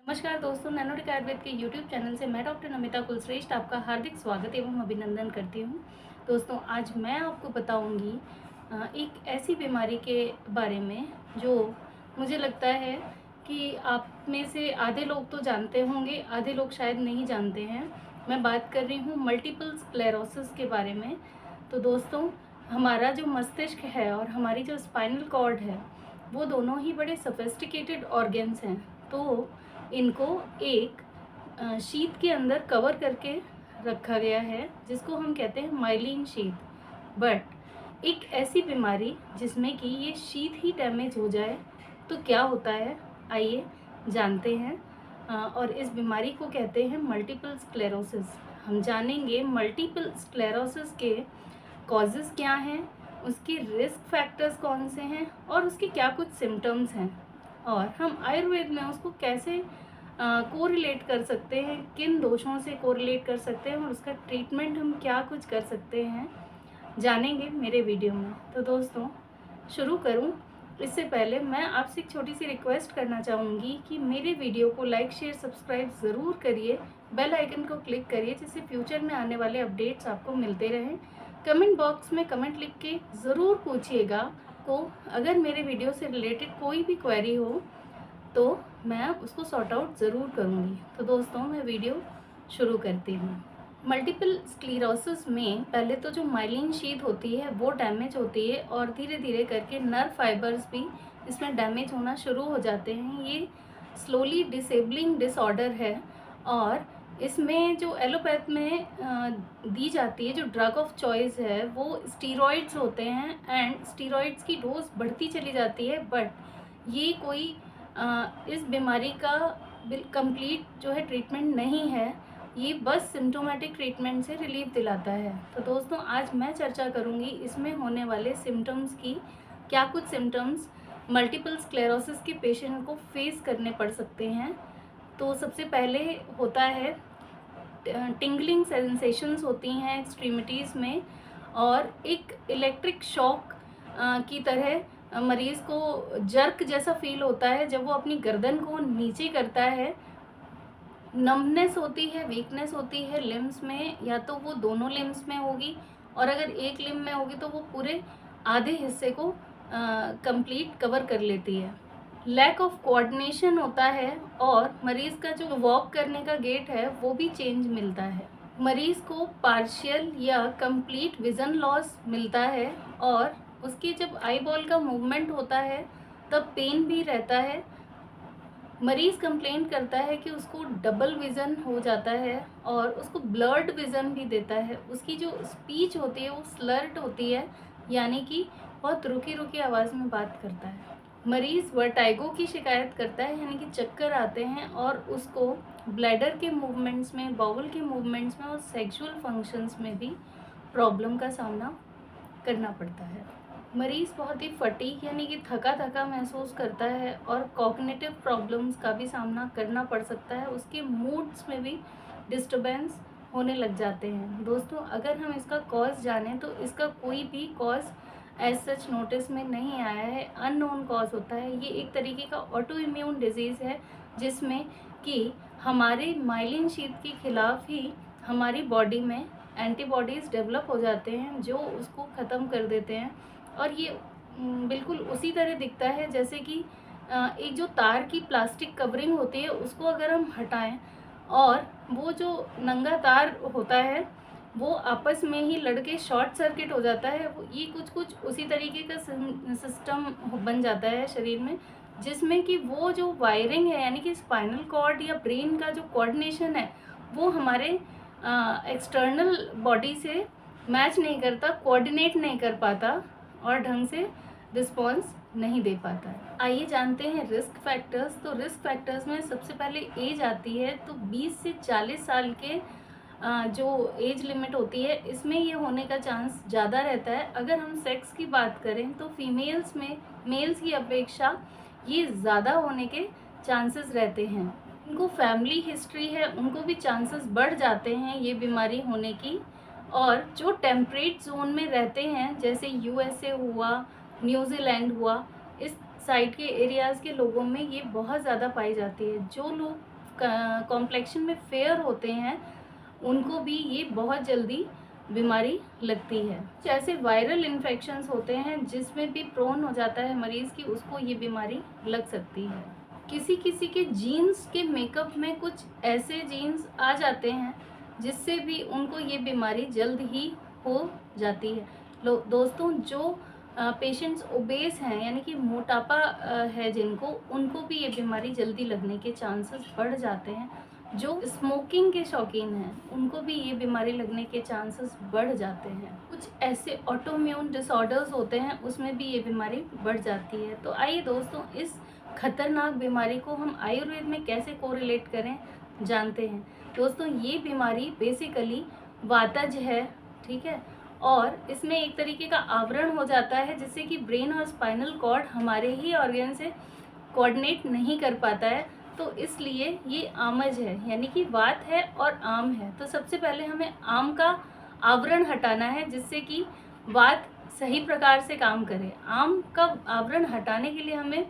नमस्कार दोस्तों, नैनोटेक आयुर्वेद के यूट्यूब चैनल से मैं डॉक्टर नमिता कुलश्रेष्ठ आपका हार्दिक स्वागत एवं अभिनंदन करती हूँ। दोस्तों, आज मैं आपको बताऊँगी एक ऐसी बीमारी के बारे में जो मुझे लगता है कि आप में से आधे लोग तो जानते होंगे, आधे लोग शायद नहीं जानते हैं। मैं बात कर रही हूँ मल्टीपल स्क्लेरोसिस के बारे में। तो दोस्तों, हमारा जो मस्तिष्क है और हमारी जो स्पाइनल कॉर्ड है, वो दोनों ही बड़े सोफिस्टिकेटेड ऑर्गन्स हैं। तो इनको एक शीट के अंदर कवर करके रखा गया है, जिसको हम कहते हैं माइलिन शीट। बट एक ऐसी बीमारी जिसमें कि ये शीट ही डैमेज हो जाए तो क्या होता है, आइए जानते हैं। और इस बीमारी को कहते हैं मल्टीपल स्क्लेरोसिस। हम जानेंगे मल्टीपल स्क्लेरोसिस के कॉजेज़ क्या हैं, उसके रिस्क फैक्टर्स कौन से हैं और उसके क्या कुछ सिम्टम्स हैं, और हम आयुर्वेद में उसको कैसे कोरिलेट कर सकते हैं, किन दोषों से कोरिलेट कर सकते हैं और उसका ट्रीटमेंट हम क्या कुछ कर सकते हैं, जानेंगे मेरे वीडियो में। तो दोस्तों, शुरू करूं इससे पहले मैं आपसे एक छोटी सी रिक्वेस्ट करना चाहूँगी कि मेरे वीडियो को लाइक शेयर सब्सक्राइब ज़रूर करिए, बेल आइकन को क्लिक करिए, जिससे फ्यूचर में आने वाले अपडेट्स आपको मिलते रहें। कमेंट बॉक्स में कमेंट लिख के ज़रूर पूछिएगा को अगर मेरे वीडियो से रिलेटेड कोई भी क्वेरी हो तो मैं उसको सॉर्ट आउट ज़रूर करूँगी। तो दोस्तों, मैं वीडियो शुरू करती हूँ। मल्टीपल स्क्लीरोसिस में पहले तो जो माइलिन शीट होती है वो डैमेज होती है और धीरे धीरे करके नर्व फाइबर्स भी इसमें डैमेज होना शुरू हो जाते हैं। ये स्लोली डिसेबलिंग डिसऑर्डर है और इसमें जो एलोपैथ में दी जाती है जो ड्रग ऑफ चॉइस है वो स्टीरॉइड्स होते हैं, एंड स्टीरॉइड्स की डोज बढ़ती चली जाती है। बट ये कोई इस बीमारी का कंप्लीट जो है ट्रीटमेंट नहीं है, ये बस सिम्टोमेटिक ट्रीटमेंट से रिलीफ दिलाता है। तो दोस्तों, आज मैं चर्चा करूंगी इसमें होने वाले सिम्टम्स की। क्या कुछ सिम्टम्स मल्टीपल स्क्लेरोसिस के पेशेंट को फेस करने पड़ सकते हैं। तो सबसे पहले होता है टिंगलिंग सेंसेशंस होती हैं एक्सट्रीमिटीज़ में, और एक इलेक्ट्रिक शॉक की तरह मरीज़ को जर्क जैसा फील होता है जब वो अपनी गर्दन को नीचे करता है। नमनेस होती है, वीकनेस होती है लिम्स में, या तो वो दोनों लिम्स में होगी, और अगर एक लिम्ब में होगी तो वो पूरे आधे हिस्से को कंप्लीट कवर कर लेती है। लैक ऑफ कोऑर्डिनेशन होता है और मरीज़ का जो वॉक करने का गेट है वो भी चेंज मिलता है। मरीज़ को पार्शियल या कंप्लीट विज़न लॉस मिलता है, और उसकी जब आई बॉल का मूवमेंट होता है तब पेन भी रहता है। मरीज़ कंप्लेंट करता है कि उसको डबल विज़न हो जाता है और उसको ब्लर्ड विज़न भी देता है। उसकी जो स्पीच होती है वो स्लर्ट होती है, यानी कि बहुत रुकी रुकी आवाज़ में बात करता है। मरीज़ वर्टाइगो की शिकायत करता है, यानी कि चक्कर आते हैं, और उसको ब्लैडर के मूवमेंट्स में, बाउल के मूवमेंट्स में और सेक्सुअल फंक्शंस में भी प्रॉब्लम का सामना करना पड़ता है। मरीज़ बहुत ही फटीग यानी कि थका थका महसूस करता है और कॉग्निटिव प्रॉब्लम्स का भी सामना करना पड़ सकता है। उसके मूड्स में भी डिस्टर्बेंस होने लग जाते हैं। दोस्तों, अगर हम इसका कॉज जानें तो इसका कोई भी कॉज एज सच नोटिस में नहीं आया है, अननोन कॉज होता है। ये एक तरीके का ऑटो इम्यून डिजीज़ है, जिसमें कि हमारे माइलिन शीट के खिलाफ ही हमारी बॉडी में एंटीबॉडीज़ डेवलप हो जाते हैं जो उसको ख़त्म कर देते हैं। और ये बिल्कुल उसी तरह दिखता है जैसे कि एक जो तार की प्लास्टिक कवरिंग होती है उसको अगर हम हटाएं और वो जो नंगा तार होता है वो आपस में ही लड़के शॉर्ट सर्किट हो जाता है। ये कुछ कुछ उसी तरीके का सिस्टम बन जाता है शरीर में, जिसमें कि वो जो वायरिंग है, यानी कि स्पाइनल कॉर्ड या ब्रेन का जो कोऑर्डिनेशन है, वो हमारे एक्सटर्नल बॉडी से मैच नहीं करता, कोऑर्डिनेट नहीं कर पाता और ढंग से रिस्पॉन्स नहीं दे पाता है। आइए जानते हैं रिस्क फैक्टर्स। तो रिस्क फैक्टर्स में सबसे पहले एज आती है। तो 20 से 40 साल के जो एज लिमिट होती है, इसमें ये होने का चांस ज़्यादा रहता है। अगर हम सेक्स की बात करें तो फीमेल्स में मेल्स की अपेक्षा ये ज़्यादा होने के चांसेस रहते हैं। उनको फैमिली हिस्ट्री है, उनको भी चांसेस बढ़ जाते हैं ये बीमारी होने की। और जो टेम्परेट जोन में रहते हैं, जैसे यूएसए हुआ, न्यूजीलैंड हुआ, इस साइड के एरियाज़ के लोगों में ये बहुत ज़्यादा पाई जाती है। जो लोग कॉम्प्लेक्शन में फेयर होते हैं उनको भी ये बहुत जल्दी बीमारी लगती है। जैसे वायरल इन्फेक्शंस होते हैं जिसमें भी प्रोन हो जाता है मरीज़ की, उसको ये बीमारी लग सकती है। किसी किसी के जीन्स के मेकअप में कुछ ऐसे जीन्स आ जाते हैं जिससे भी उनको ये बीमारी जल्द ही हो जाती है। दोस्तों, जो पेशेंट्स ओबेस हैं यानी कि मोटापा है जिनको, उनको भी ये बीमारी जल्दी लगने के चांसेस बढ़ जाते हैं। जो स्मोकिंग के शौकीन हैं उनको भी ये बीमारी लगने के चांसेस बढ़ जाते हैं। कुछ ऐसे ऑटोइम्यून डिसऑर्डर्स होते हैं उसमें भी ये बीमारी बढ़ जाती है। तो आइए दोस्तों, इस खतरनाक बीमारी को हम आयुर्वेद में कैसे कोरिलेट करें जानते हैं। दोस्तों, ये बीमारी बेसिकली वातज है, ठीक है, और इसमें एक तरीके का आवरण हो जाता है जिससे कि ब्रेन और स्पाइनल कॉर्ड हमारे ही ऑर्गन से कोऑर्डिनेट नहीं कर पाता है, तो इसलिए ये आमज है, यानी कि वात है और आम है। तो सबसे पहले हमें आम का आवरण हटाना है जिससे कि वात सही प्रकार से काम करे। आम का आवरण हटाने के लिए हमें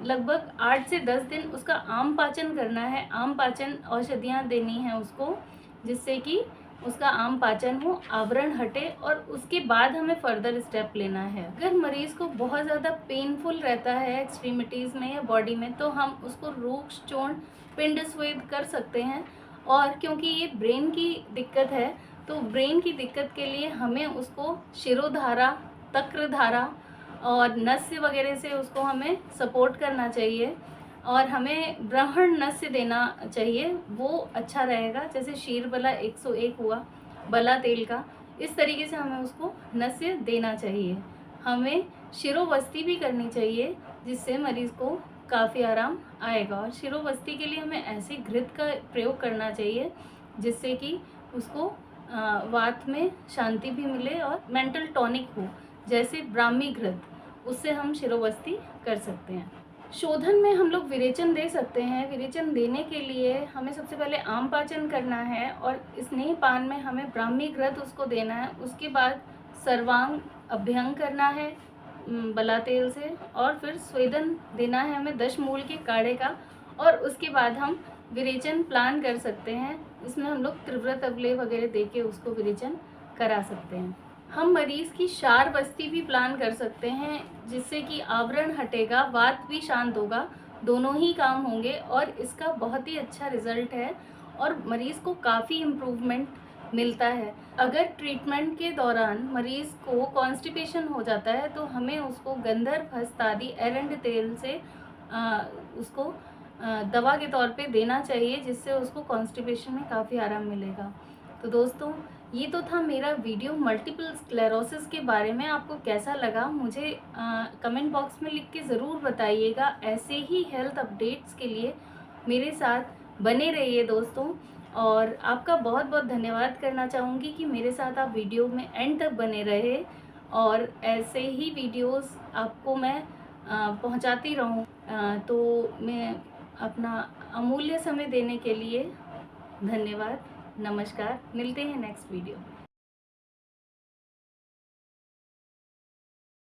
लगभग 8 से 10 दिन उसका आम पाचन करना है। आम पाचन औषधियाँ देनी हैं उसको जिससे कि उसका आम पाचन हो, आवरण हटे, और उसके बाद हमें फर्दर स्टेप लेना है। अगर मरीज़ को बहुत ज़्यादा पेनफुल रहता है एक्सट्रीमिटीज़ में या बॉडी में, तो हम उसको रूक्ष चूर्ण पिंड स्वेद कर सकते हैं। और क्योंकि ये ब्रेन की दिक्कत है तो ब्रेन की दिक्कत के लिए हमें उसको शिरोधारा, तक्रधारा और नस्य वगैरह से उसको हमें सपोर्ट करना चाहिए, और हमें ब्रह्मण नस्य देना चाहिए, वो अच्छा रहेगा। जैसे शीरबला 101 हुआ बला तेल का, इस तरीके से हमें उसको नस्य देना चाहिए। हमें शिरोवस्ती भी करनी चाहिए जिससे मरीज़ को काफ़ी आराम आएगा। और शिरोवस्ती के लिए हमें ऐसे घृत का प्रयोग करना चाहिए जिससे कि उसको वात में शांति भी मिले और मेंटल टॉनिक हो, जैसे ब्राह्मी घृत, उससे हम शिरोवस्ती कर सकते हैं। शोधन में हम लोग विरेचन दे सकते हैं। विरेचन देने के लिए हमें सबसे पहले आम पाचन करना है और स्नेह पान में हमें ब्राह्मी घृत उसको देना है। उसके बाद सर्वांग अभ्यंग करना है बला तेल से, और फिर स्वेदन देना है हमें 10 मूल के काढ़े का, और उसके बाद हम विरेचन प्लान कर सकते हैं। इसमें हम लोग त्रिव्रत अवले वगैरह दे के उसको विरेचन करा सकते हैं। हम मरीज़ की शार बस्ती भी प्लान कर सकते हैं जिससे कि आवरण हटेगा, वात भी शांत होगा, दोनों ही काम होंगे, और इसका बहुत ही अच्छा रिज़ल्ट है और मरीज़ को काफ़ी इम्प्रूवमेंट मिलता है। अगर ट्रीटमेंट के दौरान मरीज़ को कॉन्स्टिपेशन हो जाता है तो हमें उसको गंधर्व हस्तादि एरंड तेल से उसको दवा के तौर पे देना चाहिए, जिससे उसको कॉन्स्टिपेशन में काफ़ी आराम मिलेगा। तो दोस्तों, ये तो था मेरा वीडियो मल्टीपल स्क्लेरोसिस के बारे में। आपको कैसा लगा मुझे कमेंट बॉक्स में लिख के ज़रूर बताइएगा। ऐसे ही हेल्थ अपडेट्स के लिए मेरे साथ बने रहिए दोस्तों, और आपका बहुत बहुत धन्यवाद करना चाहूँगी कि मेरे साथ आप वीडियो में एंड तक बने रहे, और ऐसे ही वीडियोस आपको मैं पहुँचाती रहूँ। तो मैं अपना अमूल्य समय देने के लिए धन्यवाद। नमस्कार, मिलते हैं नेक्स्ट वीडियो में।